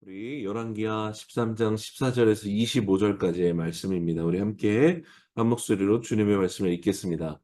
우리 열왕기하 13장 14절에서 25절까지의 말씀입니다. 우리 함께 한 목소리로 주님의 말씀을 읽겠습니다.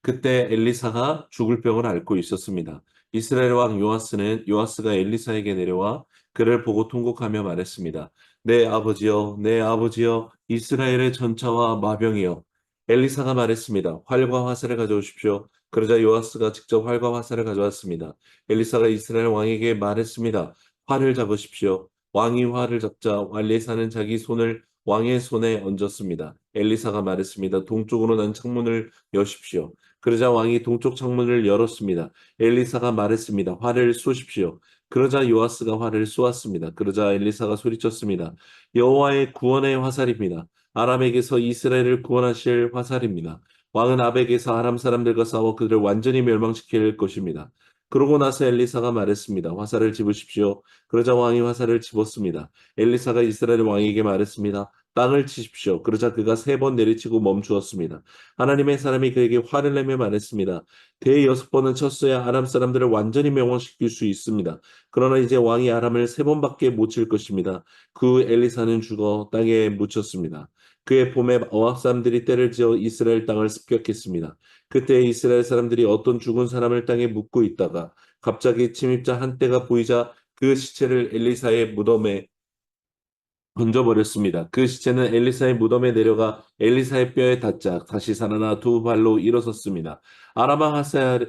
그때 엘리사가 죽을 병을 앓고 있었습니다. 이스라엘 왕 요아스가 엘리사에게 내려와 그를 보고 통곡하며 말했습니다. 내 아버지여, 내 아버지여, 이스라엘의 전차와 마병이여. 엘리사가 말했습니다. 활과 화살을 가져오십시오. 그러자 요아스가 직접 활과 화살을 가져왔습니다. 엘리사가 이스라엘 왕에게 말했습니다. 활을 잡으십시오. 왕이 활을 잡자 엘리사는 자기 손을 왕의 손에 얹었습니다. 엘리사가 말했습니다. 동쪽으로 난 창문을 여십시오. 그러자 왕이 동쪽 창문을 열었습니다. 엘리사가 말했습니다. 활을 쏘십시오. 그러자 요아스가 활을 쏘았습니다. 그러자 엘리사가 소리쳤습니다. 여호와의 구원의 화살입니다. 아람에게서 이스라엘을 구원하실 화살입니다. 왕은 아벡에서 아람 사람들과 싸워 그들을 완전히 멸망시킬 것입니다. 그러고 나서 엘리사가 말했습니다. 화살을 집으십시오. 그러자 왕이 화살을 집었습니다. 엘리사가 이스라엘 왕에게 말했습니다. 땅을 치십시오. 그러자 그가 3번 내리치고 멈추었습니다. 하나님의 사람이 그에게 화를 내며 말했습니다. 대여섯 번은 쳤어야 아람 사람들을 완전히 멸망시킬 수 있습니다. 그러나 이제 왕이 아람을 3번밖에 못 칠 것입니다. 그 엘리사는 죽어 땅에 묻혔습니다. 그의 봄에 모압 사람들이 때를 지어 이스라엘 땅을 습격했습니다. 그때 이스라엘 사람들이 어떤 죽은 사람을 땅에 묻고 있다가 갑자기 침입자 한 떼가 보이자 그 시체를 엘리사의 무덤에 던져버렸습니다. 그 시체는 엘리사의 무덤에 내려가 엘리사의 뼈에 닿자 다시 살아나 2발로 일어섰습니다. 아라마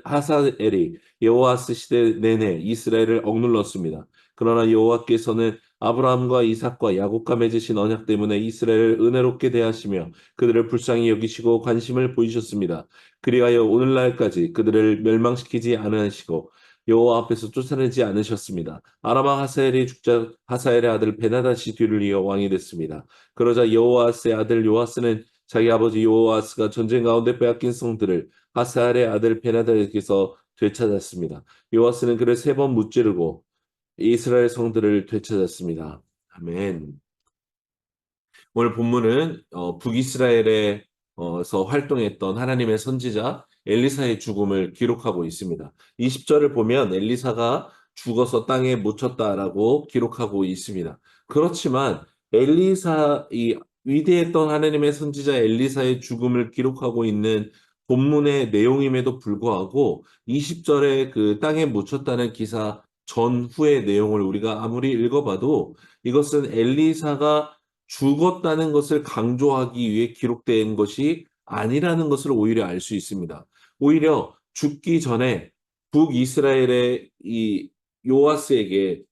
하사엘이 여호와스 시대 내내 이스라엘을 억눌렀습니다. 그러나 여호와께서는 아브라함과 이삭과 야곱과 맺으신 언약 때문에 이스라엘을 은혜롭게 대하시며 그들을 불쌍히 여기시고 관심을 보이셨습니다. 그리하여 오늘날까지 그들을 멸망시키지 않으시고 여호와 앞에서 쫓아내지 않으셨습니다. 아라마 하사엘이 죽자 하사엘의 아들 베나다시 뒤를 이어 왕이 됐습니다. 그러자 여호아스의 아들 요아스는 자기 아버지 요아스가 전쟁 가운데 빼앗긴 성들을 하사엘의 아들 베나다에게서 되찾았습니다. 요아스는 그를 3번 무찌르고 이스라엘 성들을 되찾았습니다. 아멘. 오늘 본문은 북이스라엘에서 활동했던 하나님의 선지자 엘리사의 죽음을 기록하고 있습니다. 20절을 보면 엘리사가 죽어서 땅에 묻혔다라고 기록하고 있습니다. 그렇지만 이 위대했던 하나님의 선지자 엘리사의 죽음을 기록하고 있는 본문의 내용임에도 불구하고 20절에 그 땅에 묻혔다는 기사 전후의 내용을 우리가 아무리 읽어봐도 이것은 엘리사가 죽었다는 것을 강조하기 위해 기록된 것이 아니라는 것을 오히려 알 수 있습니다. 오히려 죽기 전에 북이스라엘의 이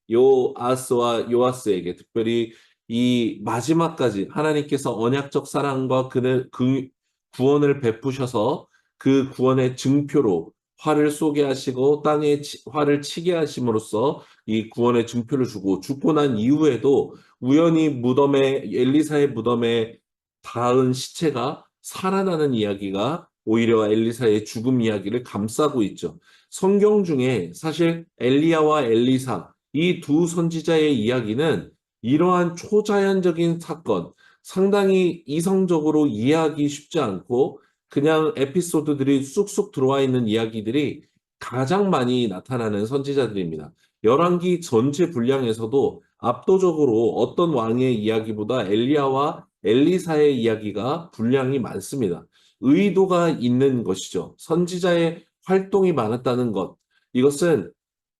요아스와 요아스에게 특별히 이 마지막까지 하나님께서 언약적 사랑과 그 구원을 베푸셔서 그 구원의 증표로 활을 쏘게 하시고 땅에 활을 치게 하심으로써 이 구원의 증표를 주고 죽고 난 이후에도 우연히 엘리사의 무덤에 닿은 시체가 살아나는 이야기가 오히려 엘리사의 죽음 이야기를 감싸고 있죠. 성경 중에 사실 엘리야와 엘리사 이 두 선지자의 이야기는 이러한 초자연적인 사건, 상당히 이성적으로 이해하기 쉽지 않고 그냥 에피소드들이 쑥쑥 들어와 있는 이야기들이 가장 많이 나타나는 선지자들입니다. 열왕기 전체 분량에서도 압도적으로 어떤 왕의 이야기보다 엘리야와 엘리사의 이야기가 분량이 많습니다. 의도가 있는 것이죠. 선지자의 활동이 많았다는 것. 이것은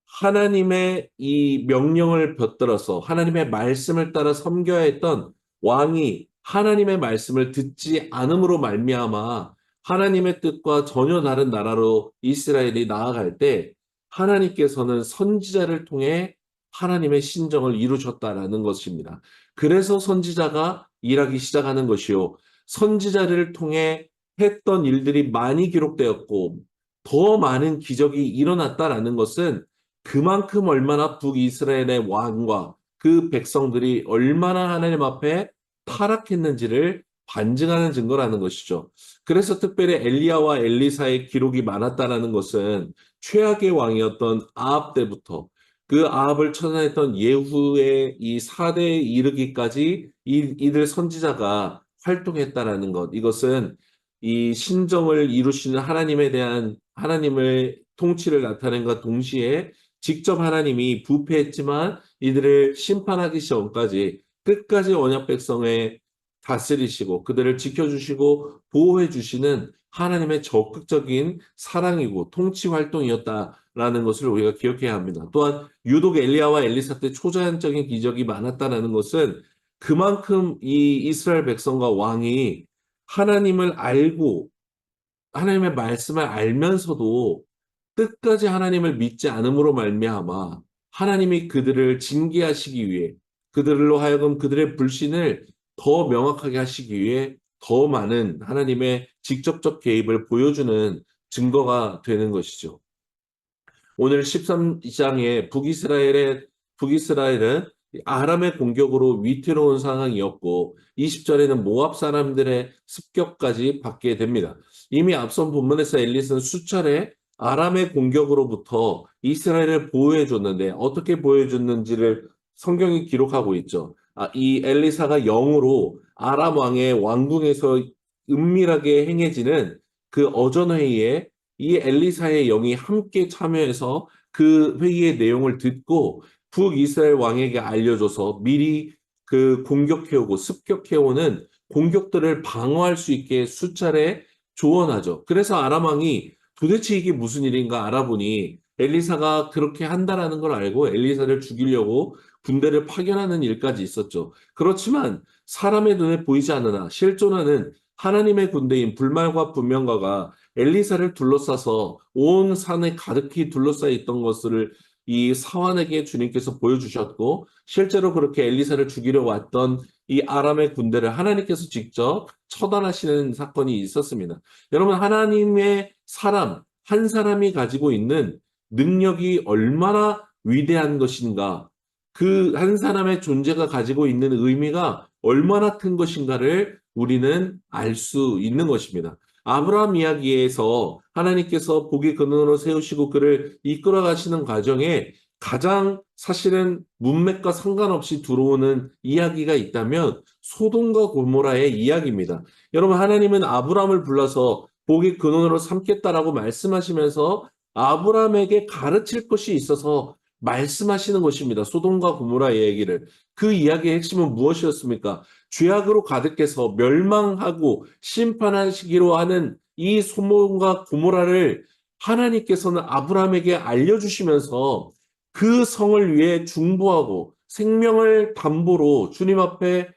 하나님의 이 명령을 벼들어서 하나님의 말씀을 따라 섬겨야 했던 왕이 하나님의 말씀을 듣지 않음으로 말미암아 하나님의 뜻과 전혀 다른 나라로 이스라엘이 나아갈 때 하나님께서는 선지자를 통해 하나님의 신정을 이루셨다라는 것입니다. 그래서 선지자가 일하기 시작하는 것이요. 선지자를 통해 했던 일들이 많이 기록되었고 더 많은 기적이 일어났다라는 것은 그만큼 얼마나 북이스라엘의 왕과 그 백성들이 얼마나 하나님 앞에 타락했는지를 반증하는 증거라는 것이죠. 그래서 특별히 엘리야와 엘리사의 기록이 많았다라는 것은 최악의 왕이었던 아합 때부터 그 아합을 처단했던 예후의 이 4대에 이르기까지 이들 선지자가 활동했다라는 것. 이것은 이 신정을 이루시는 하나님에 대한 하나님의 통치를 나타낸과 동시에 직접 하나님이 부패했지만 이들을 심판하기 전까지 끝까지 언약 백성에 다스리시고 그들을 지켜주시고 보호해 주시는 하나님의 적극적인 사랑이고 통치 활동이었다라는 것을 우리가 기억해야 합니다. 또한 유독 엘리야와 엘리사 때 초자연적인 기적이 많았다라는 것은 그만큼 이 이스라엘 백성과 왕이 하나님을 알고 하나님의 말씀을 알면서도 끝까지 하나님을 믿지 않음으로 말미암아 하나님이 그들을 징계하시기 위해 그들로 하여금 그들의 불신을 더 명확하게 하시기 위해 더 많은 하나님의 직접적 개입을 보여주는 증거가 되는 것이죠. 오늘 13장에 북이스라엘은 아람의 공격으로 위태로운 상황이었고 20절에는 모압 사람들의 습격까지 받게 됩니다. 이미 앞선 본문에서 엘리스는 수차례 아람의 공격으로부터 이스라엘을 보호해 줬는데 어떻게 보호해 줬는지를 성경이 기록하고 있죠. 이 엘리사가 영으로 아람 왕의 왕궁에서 은밀하게 행해지는 그 어전회의에 이 엘리사의 영이 함께 참여해서 그 회의의 내용을 듣고 북이스라엘 왕에게 알려줘서 미리 그 공격해오고 습격해오는 공격들을 방어할 수 있게 수차례 조언하죠. 그래서 아람 왕이 도대체 이게 무슨 일인가 알아보니 엘리사가 그렇게 한다라는 걸 알고 엘리사를 죽이려고 군대를 파견하는 일까지 있었죠. 그렇지만 사람의 눈에 보이지 않으나 실존하는 하나님의 군대인 불말과 분명가가 엘리사를 둘러싸서 온 산에 가득히 둘러싸여 있던 것을 이 사환에게 주님께서 보여주셨고 실제로 그렇게 엘리사를 죽이려 왔던 이 아람의 군대를 하나님께서 직접 처단하시는 사건이 있었습니다. 여러분 하나님의 사람 한 사람이 가지고 있는 능력이 얼마나 위대한 것인가 그 한 사람의 존재가 가지고 있는 의미가 얼마나 큰 것인가를 우리는 알 수 있는 것입니다. 아브라함 이야기에서 하나님께서 복의 근원으로 세우시고 그를 이끌어 가시는 과정에 가장 사실은 문맥과 상관없이 들어오는 이야기가 있다면 소돔과 고모라의 이야기입니다. 여러분 하나님은 아브라함을 불러서 복의 근원으로 삼겠다라고 말씀하시면서 아브라함에게 가르칠 것이 있어서 말씀하시는 것입니다. 소돔과 고모라의 얘기를. 그 이야기의 핵심은 무엇이었습니까? 죄악으로 가득해서 멸망하고 심판하시기로 하는 이 소돔과 고모라를 하나님께서는 아브라함에게 알려주시면서 그 성을 위해 중보하고 생명을 담보로 주님 앞에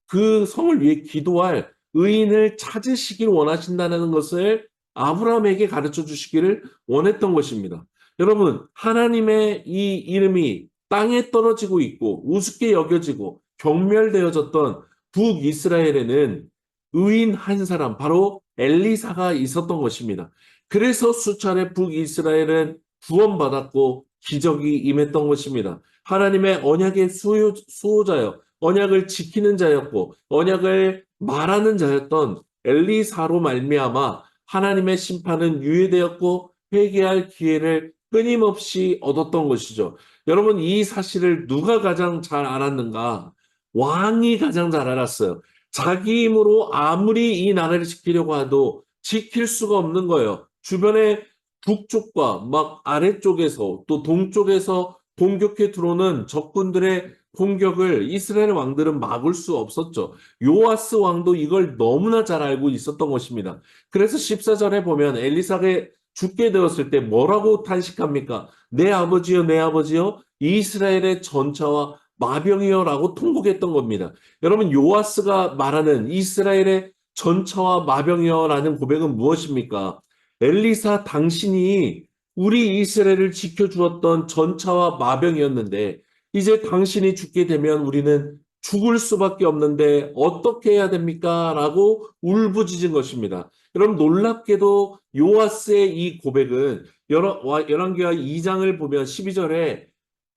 그 성을 위해 기도할 의인을 찾으시길 원하신다는 것을 아브라함에게 가르쳐 주시기를 원했던 것입니다. 여러분, 하나님의 이 이름이 땅에 떨어지고 있고 우습게 여겨지고 경멸되어졌던 북이스라엘에는 의인 한 사람, 바로 엘리사가 있었던 것입니다. 그래서 수차례 북이스라엘은 구원받았고 기적이 임했던 것입니다. 하나님의 언약의 수호자여, 언약을 지키는 자였고 언약을 말하는 자였던 엘리사로 말미암아 하나님의 심판은 유예되었고 회개할 기회를 끊임없이 얻었던 것이죠. 여러분 이 사실을 누가 가장 잘 알았는가? 왕이 가장 잘 알았어요. 자기 힘으로 아무리 이 나라를 지키려고 해도 지킬 수가 없는 거예요. 주변에 북쪽과 막 아래쪽에서 또 동쪽에서 공격해 들어오는 적군들의 공격을 이스라엘 왕들은 막을 수 없었죠. 요아스 왕도 이걸 너무나 잘 알고 있었던 것입니다. 그래서 14절에 보면 엘리사가 죽게 되었을 때 뭐라고 탄식합니까? 내 아버지여, 내 아버지여, 이스라엘의 전차와 마병이여라고 통곡했던 겁니다. 여러분, 요아스가 말하는 이스라엘의 전차와 마병이여라는 고백은 무엇입니까? 엘리사 당신이 우리 이스라엘을 지켜주었던 전차와 마병이었는데 이제 당신이 죽게 되면 우리는 죽을 수밖에 없는데 어떻게 해야 됩니까? 라고 울부짖은 것입니다. 여러분 놀랍게도 요아스의 이 고백은 열왕기하 2장을 보면 12절에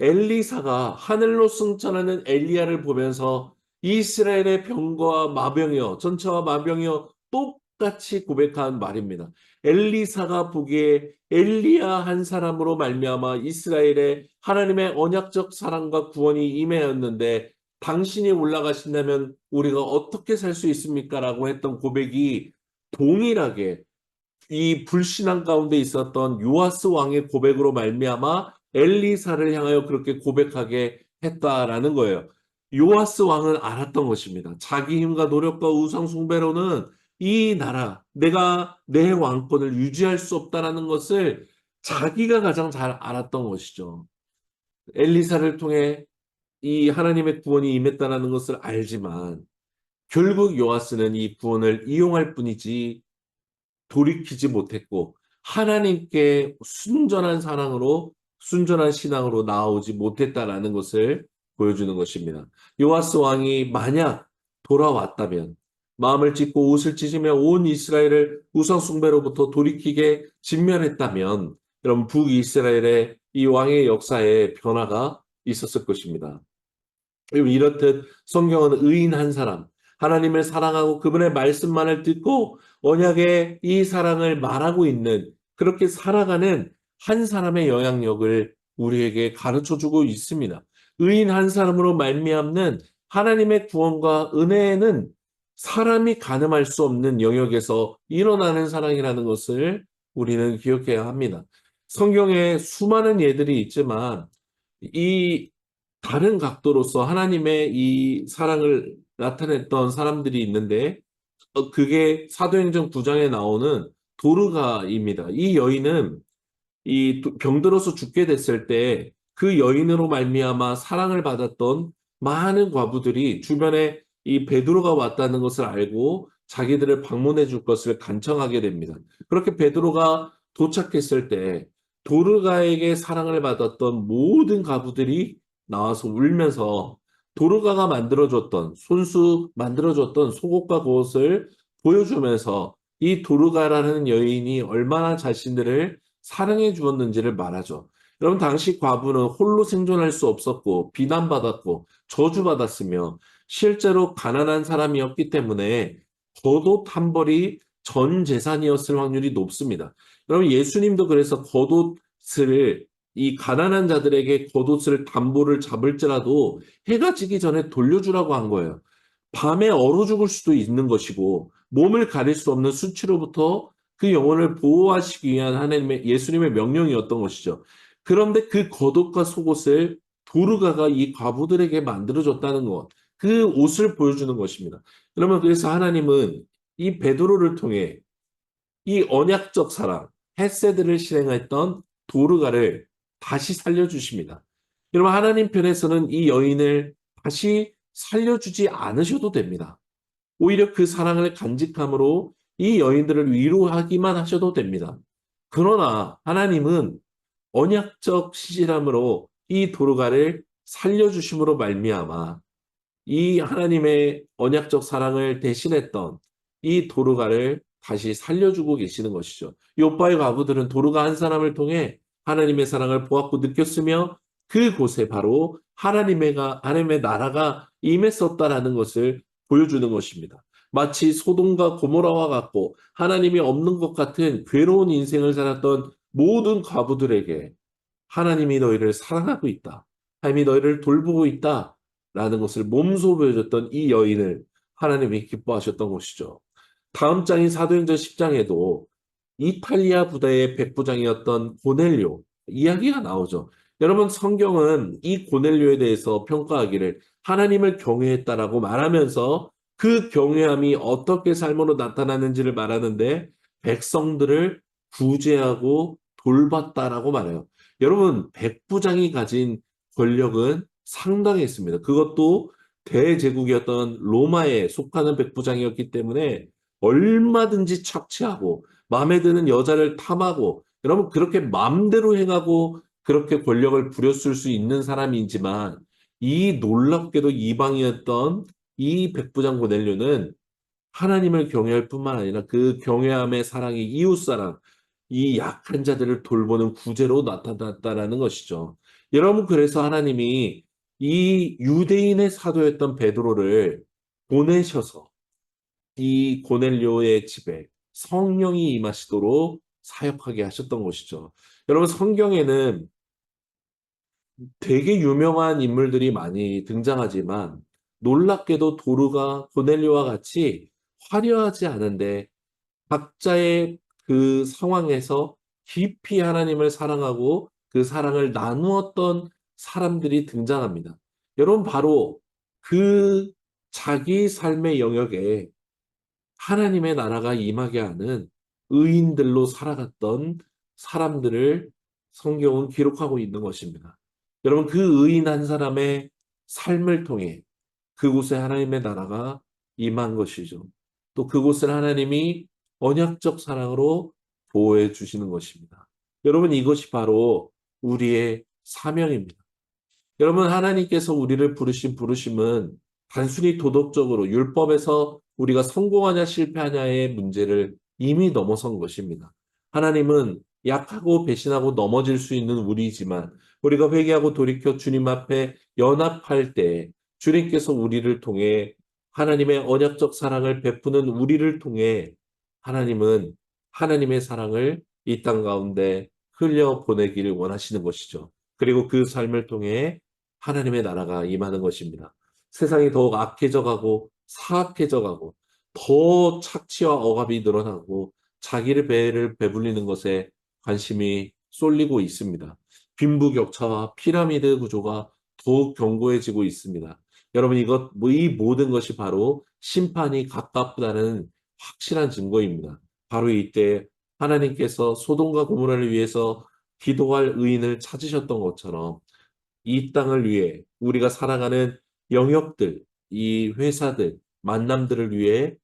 엘리사가 하늘로 승천하는 엘리야를 보면서 이스라엘의 병거와 마병이여 전차와 마병이여 똑같이 고백한 말입니다. 엘리사가 보기에 엘리야 한 사람으로 말미암아 이스라엘의 하나님의 언약적 사랑과 구원이 임하였는데 당신이 올라가신다면 우리가 어떻게 살 수 있습니까? 라고 했던 고백이 동일하게 이 불신앙 가운데 있었던 요아스 왕의 고백으로 말미암아 엘리사를 향하여 그렇게 고백하게 했다라는 거예요. 요아스 왕은 알았던 것입니다. 자기 힘과 노력과 우상 숭배로는 이 나라, 내가 내 왕권을 유지할 수 없다라는 것을 자기가 가장 잘 알았던 것이죠. 엘리사를 통해 이 하나님의 구원이 임했다라는 것을 알지만 결국 요아스는 이 구원을 이용할 뿐이지 돌이키지 못했고 하나님께 순전한 사랑으로 순전한 신앙으로 나아오지 못했다라는 것을 보여주는 것입니다. 요아스 왕이 만약 돌아왔다면 마음을 찢고 옷을 찢으며 온 이스라엘을 우상 숭배로부터 돌이키게 진멸했다면 여러분 북이스라엘의 이 왕의 역사에 변화가 있었을 것입니다. 이렇듯 성경은 의인 한 사람, 하나님을 사랑하고 그분의 말씀만을 듣고 언약의 이 사랑을 말하고 있는 그렇게 살아가는 한 사람의 영향력을 우리에게 가르쳐주고 있습니다. 의인 한 사람으로 말미암는 하나님의 구원과 은혜는 사람이 가늠할 수 없는 영역에서 일어나는 사랑이라는 것을 우리는 기억해야 합니다. 성경에 수많은 예들이 있지만 이 다른 각도로서 하나님의 이 사랑을 나타냈던 사람들이 있는데 그게 사도행전 9장에 나오는 도르가입니다. 이 여인은 이 병들어서 죽게 됐을 때 그 여인으로 말미암아 사랑을 받았던 많은 과부들이 주변에 이 베드로가 왔다는 것을 알고 자기들을 방문해 줄 것을 간청하게 됩니다. 그렇게 베드로가 도착했을 때 도르가에게 사랑을 받았던 모든 과부들이 나와서 울면서 도르가가 만들어줬던 손수 만들어줬던 속옷과 그것을 보여주면서 이 도르가라는 여인이 얼마나 자신들을 사랑해 주었는지를 말하죠. 여러분 당시 과부는 홀로 생존할 수 없었고 비난받았고 저주받았으며 실제로 가난한 사람이었기 때문에 겉옷 한 벌이 전 재산이었을 확률이 높습니다. 여러분 예수님도 그래서 겉옷을 이 가난한 자들에게 겉옷을 담보를 잡을지라도 해가 지기 전에 돌려주라고 한 거예요. 밤에 얼어 죽을 수도 있는 것이고 몸을 가릴 수 없는 수치로부터 그 영혼을 보호하시기 위한 하나님의 예수님의 명령이었던 것이죠. 그런데 그 겉옷과 속옷을 도르가가 이 과부들에게 만들어줬다는 것, 그 옷을 보여주는 것입니다. 그러면 그래서 하나님은 이 베드로를 통해 이 언약적 사랑, 헤세드를 실행했던 도르가를 다시 살려주십니다. 여러분 하나님 편에서는 이 여인을 다시 살려주지 않으셔도 됩니다. 오히려 그 사랑을 간직함으로 이 여인들을 위로하기만 하셔도 됩니다. 그러나 하나님은 언약적 시질함으로 이 도르가를 살려주심으로 말미암아 이 하나님의 언약적 사랑을 대신했던 이 도르가를 다시 살려주고 계시는 것이죠. 요바의 과부들은 도르가 한 사람을 통해 하나님의 사랑을 보았고 느꼈으며 그곳에 바로 하나님의 나라가 임했었다라는 것을 보여주는 것입니다. 마치 소돔과 고모라와 같고 하나님이 없는 것 같은 괴로운 인생을 살았던 모든 과부들에게 하나님이 너희를 사랑하고 있다. 하나님이 너희를 돌보고 있다. 라는 것을 몸소 보여줬던 이 여인을 하나님이 기뻐하셨던 것이죠. 다음 장인 사도행전 10장에도 이탈리아 부대의 백부장이었던 고넬료 이야기가 나오죠. 여러분 성경은 이 고넬료에 대해서 평가하기를 하나님을 경외했다라고 말하면서 그 경외함이 어떻게 삶으로 나타나는지를 말하는데 백성들을 구제하고 돌봤다라고 말해요. 여러분 백부장이 가진 권력은 상당했습니다. 그것도 대제국이었던 로마에 속하는 백부장이었기 때문에 얼마든지 착취하고 마음에 드는 여자를 탐하고 여러분 그렇게 마음대로 행하고 그렇게 권력을 부렸을 수 있는 사람이지만 이 놀랍게도 이방이었던 이 백부장 고넬료는 하나님을 경외할 뿐만 아니라 그 경외함의 사랑이 이웃사랑, 이 약한 자들을 돌보는 구제로 나타났다라는 것이죠. 여러분 그래서 하나님이 이 유대인의 사도였던 베드로를 보내셔서 이 고넬료의 집에 성령이 임하시도록 사역하게 하셨던 것이죠. 여러분 성경에는 되게 유명한 인물들이 많이 등장하지만 놀랍게도 도르가 고넬료와 같이 화려하지 않은데 각자의 그 상황에서 깊이 하나님을 사랑하고 그 사랑을 나누었던 사람들이 등장합니다. 여러분, 바로 그 자기 삶의 영역에 하나님의 나라가 임하게 하는 의인들로 살아갔던 사람들을 성경은 기록하고 있는 것입니다. 여러분, 그 의인 한 사람의 삶을 통해 그곳에 하나님의 나라가 임한 것이죠. 또 그곳을 하나님이 언약적 사랑으로 보호해 주시는 것입니다. 여러분, 이것이 바로 우리의 사명입니다. 여러분, 하나님께서 우리를 부르신 부르심은 단순히 도덕적으로 율법에서 우리가 성공하냐 실패하냐의 문제를 이미 넘어선 것입니다. 하나님은 약하고 배신하고 넘어질 수 있는 우리지만 우리가 회개하고 돌이켜 주님 앞에 연합할 때 주님께서 우리를 통해 하나님의 언약적 사랑을 베푸는 우리를 통해 하나님은 하나님의 사랑을 이 땅 가운데 흘려보내기를 원하시는 것이죠. 그리고 그 삶을 통해 하나님의 나라가 임하는 것입니다. 세상이 더욱 악해져 가고 사악해져 가고 더 착취와 억압이 늘어나고 자기를 배를 배불리는 것에 관심이 쏠리고 있습니다. 빈부격차와 피라미드 구조가 더욱 견고해지고 있습니다. 여러분, 이 모든 것이 바로 심판이 가깝다는 확실한 증거입니다. 바로 이때 하나님께서 소돔과 고모라를 위해서 기도할 의인을 찾으셨던 것처럼 이 땅을 위해 우리가 살아가는 영역들, 이 회사들, 만남들을 위해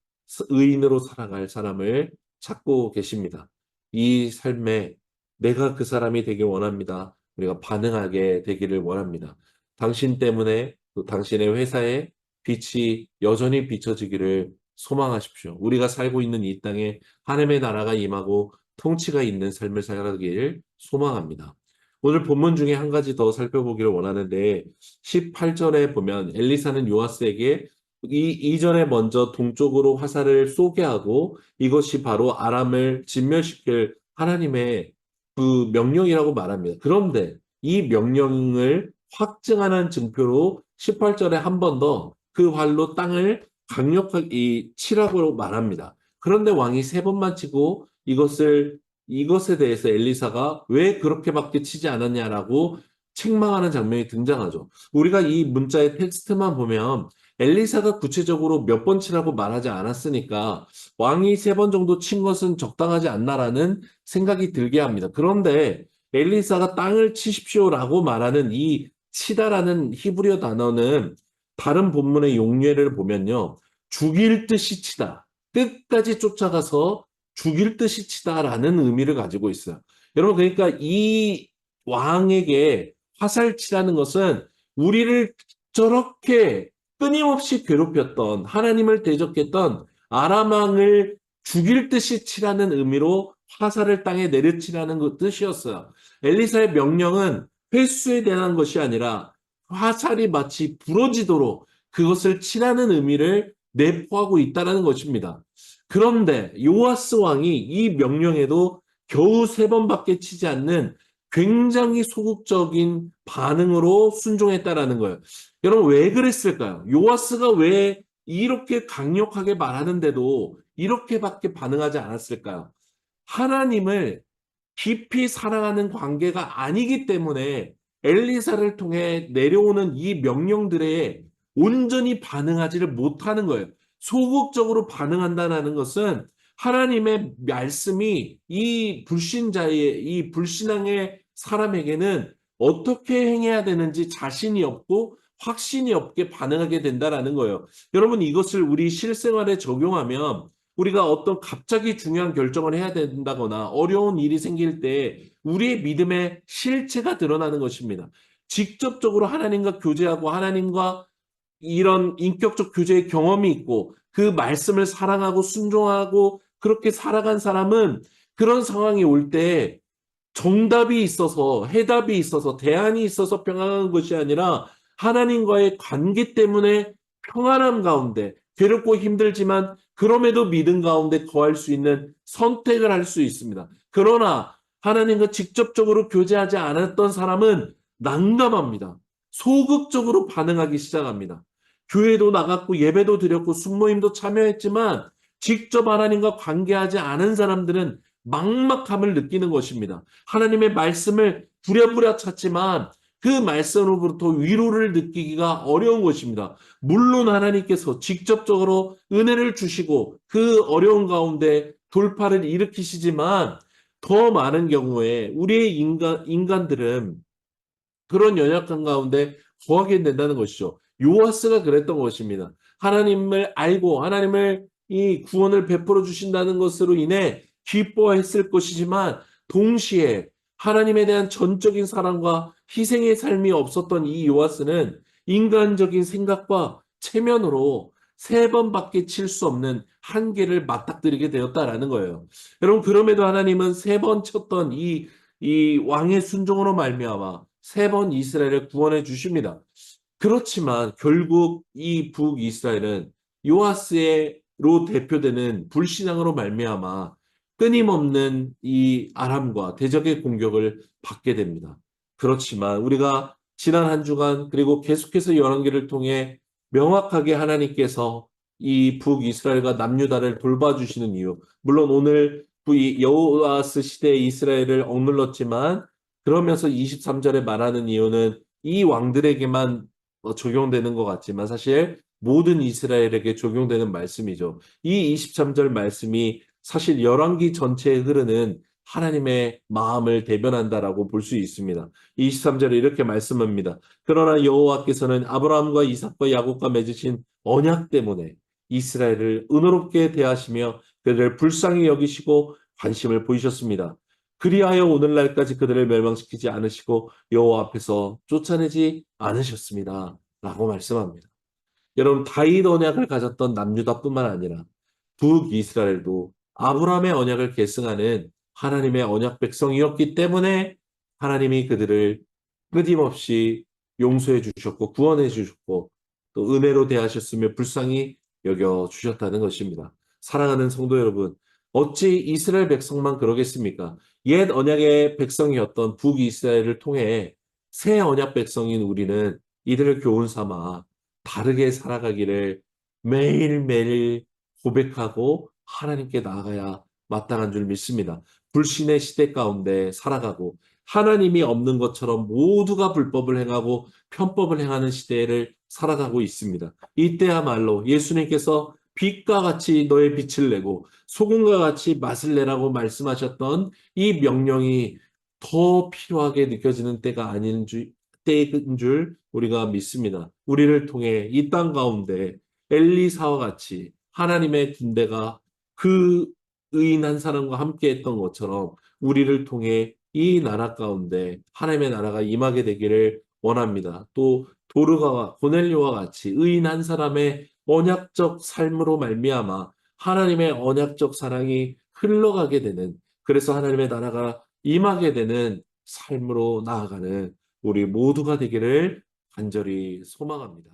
의인으로 살아갈 사람을 찾고 계십니다. 이 삶에 내가 그 사람이 되길 원합니다. 우리가 반응하게 되기를 원합니다. 당신 때문에 또 당신의 회사에 빛이 여전히 비춰지기를 소망하십시오. 우리가 살고 있는 이 땅에 하나님의 나라가 임하고 통치가 있는 삶을 살아가길 소망합니다. 오늘 본문 중에 한 가지 더 살펴보기를 원하는데 18절에 보면 엘리사는 요아스에게 이전에 먼저 동쪽으로 화살을 쏘게 하고 이것이 바로 아람을 진멸시킬 하나님의 그 명령이라고 말합니다. 그런데 이 명령을 확증하는 증표로 18절에 한 번 더 그 활로 땅을 강력하게 치라고 말합니다. 그런데 왕이 세 번만 치고 이것에 대해서 엘리사가 왜 그렇게밖에 치지 않았냐라고 책망하는 장면이 등장하죠. 우리가 이 문자의 텍스트만 보면 엘리사가 구체적으로 몇 번 치라고 말하지 않았으니까 왕이 세 번 정도 친 것은 적당하지 않나라는 생각이 들게 합니다. 그런데 엘리사가 땅을 치십시오라고 말하는 이 치다라는 히브리어 단어는 다른 본문의 용례를 보면요. 죽일 듯이 치다. 끝까지 쫓아가서 죽일 듯이 치다라는 의미를 가지고 있어요. 여러분, 그러니까 이 왕에게 화살치라는 것은 우리를 저렇게 끊임없이 괴롭혔던 하나님을 대적했던 아람 왕을 죽일 듯이 치라는 의미로 화살을 땅에 내려치라는 그 뜻이었어요. 엘리사의 명령은 횟수에 대한 것이 아니라 화살이 마치 부러지도록 그것을 치라는 의미를 내포하고 있다는 것입니다. 그런데 요아스 왕이 이 명령에도 겨우 세 번밖에 치지 않는 굉장히 소극적인 반응으로 순종했다라는 거예요. 여러분, 왜 그랬을까요? 요아스가 왜 이렇게 강력하게 말하는데도 이렇게밖에 반응하지 않았을까요? 하나님을 깊이 사랑하는 관계가 아니기 때문에 엘리사를 통해 내려오는 이 명령들에 온전히 반응하지를 못하는 거예요. 소극적으로 반응한다는 것은 하나님의 말씀이 이 불신자의, 이 불신앙의 사람에게는 어떻게 행해야 되는지 자신이 없고 확신이 없게 반응하게 된다라는 거예요. 여러분, 이것을 우리 실생활에 적용하면 우리가 어떤 갑자기 중요한 결정을 해야 된다거나 어려운 일이 생길 때 우리의 믿음의 실체가 드러나는 것입니다. 직접적으로 하나님과 교제하고 하나님과 이런 인격적 교제의 경험이 있고 그 말씀을 사랑하고 순종하고 그렇게 살아간 사람은 그런 상황이 올 때 정답이 있어서 해답이 있어서 대안이 있어서 평안한 것이 아니라 하나님과의 관계 때문에 평안함 가운데 괴롭고 힘들지만 그럼에도 믿음 가운데 거할 수 있는 선택을 할 수 있습니다. 그러나 하나님과 직접적으로 교제하지 않았던 사람은 난감합니다. 소극적으로 반응하기 시작합니다. 교회도 나갔고 예배도 드렸고 순모임도 참여했지만 직접 하나님과 관계하지 않은 사람들은 막막함을 느끼는 것입니다. 하나님의 말씀을 부랴부랴 찾지만 그 말씀으로부터 위로를 느끼기가 어려운 것입니다. 물론 하나님께서 직접적으로 은혜를 주시고 그 어려운 가운데 돌파를 일으키시지만 더 많은 경우에 우리의 인간들은 그런 연약한 가운데 거하게 된다는 것이죠. 요아스가 그랬던 것입니다. 하나님을 알고 하나님을 이 구원을 베풀어 주신다는 것으로 인해 기뻐했을 것이지만 동시에 하나님에 대한 전적인 사랑과 희생의 삶이 없었던 이 요아스는 인간적인 생각과 체면으로 세 번밖에 칠 수 없는 한계를 맞닥뜨리게 되었다라는 거예요. 여러분 그럼에도 하나님은 세 번 쳤던 이 왕의 순종으로 말미암아 세 번 이스라엘을 구원해 주십니다. 그렇지만 결국 이 북이스라엘은 요아스로 대표되는 불신앙으로 말미암아 끊임없는 이 아람과 대적의 공격을 받게 됩니다. 그렇지만 우리가 지난 한 주간 그리고 계속해서 열왕기를 통해 명확하게 하나님께서 이 북이스라엘과 남유다를 돌봐주시는 이유, 물론 오늘 여호와스 시대의 이스라엘을 억눌렀지만 그러면서 23절에 말하는 이유는 이 왕들에게만 적용되는 것 같지만 사실 모든 이스라엘에게 적용되는 말씀이죠. 이 23절 말씀이 사실 열왕기 전체에 흐르는 하나님의 마음을 대변한다라고 볼 수 있습니다. 23절에 이렇게 말씀합니다. 그러나 여호와께서는 아브라함과 이삭과 야곱과 맺으신 언약 때문에 이스라엘을 은혜롭게 대하시며 그들을 불쌍히 여기시고 관심을 보이셨습니다. 그리하여 오늘날까지 그들을 멸망시키지 않으시고 여호와 앞에서 쫓아내지 않으셨습니다. 라고 말씀합니다. 여러분 다윗 언약을 가졌던 남유다뿐만 아니라 북이스라엘도 아브라함의 언약을 계승하는 하나님의 언약 백성이었기 때문에 하나님이 그들을 끊임없이 용서해 주셨고 구원해 주셨고 또 은혜로 대하셨으며 불쌍히 여겨 주셨다는 것입니다. 사랑하는 성도 여러분, 어찌 이스라엘 백성만 그러겠습니까? 옛 언약의 백성이었던 북이스라엘을 통해 새 언약 백성인 우리는 이들을 교훈 삼아 다르게 살아가기를 매일매일 고백하고 하나님께 나아가야 마땅한 줄 믿습니다. 불신의 시대 가운데 살아가고 하나님이 없는 것처럼 모두가 불법을 행하고 편법을 행하는 시대를 살아가고 있습니다. 이때야말로 예수님께서 빛과 같이 너의 빛을 내고 소금과 같이 맛을 내라고 말씀하셨던 이 명령이 더 필요하게 느껴지는 때가 아닌 때인 줄 우리가 믿습니다. 우리를 통해 이 땅 가운데 엘리사와 같이 하나님의 군대가 그 의인 한 사람과 함께 했던 것처럼 우리를 통해 이 나라 가운데 하나님의 나라가 임하게 되기를 원합니다. 또 도르가와 고넬료와 같이 의인 한 사람의 언약적 삶으로 말미암아 하나님의 언약적 사랑이 흘러가게 되는 그래서 하나님의 나라가 임하게 되는 삶으로 나아가는 우리 모두가 되기를 간절히 소망합니다.